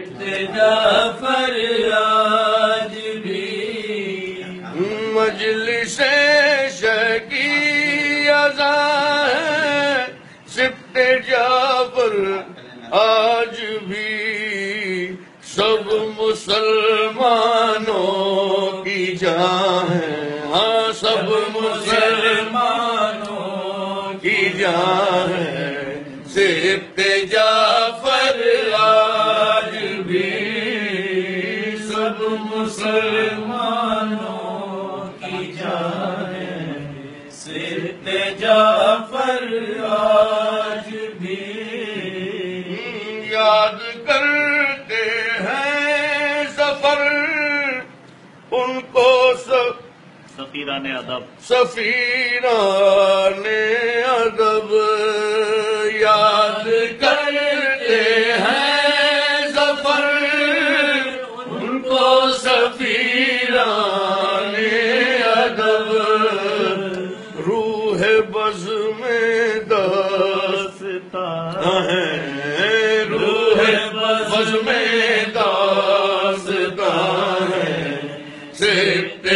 جعفر آج بھی مجلس شکی اذاں ہے سبت جعفر آج بھی سب مسلمانوں کی جان ہے ہاں سب مسلمانوں کی جان ہے سبت جعفر آج بھی سب مسلمانوں کی جان ہے سبت جعفر آج بھی یاد کرتے ہیں ظفر ان کو سفیران ادب سفیران ادب یاد کرتے ہیں ظفر ان کو سفیران ادب روح بز میں داستان ہے روح بز میں داستان ہے سبت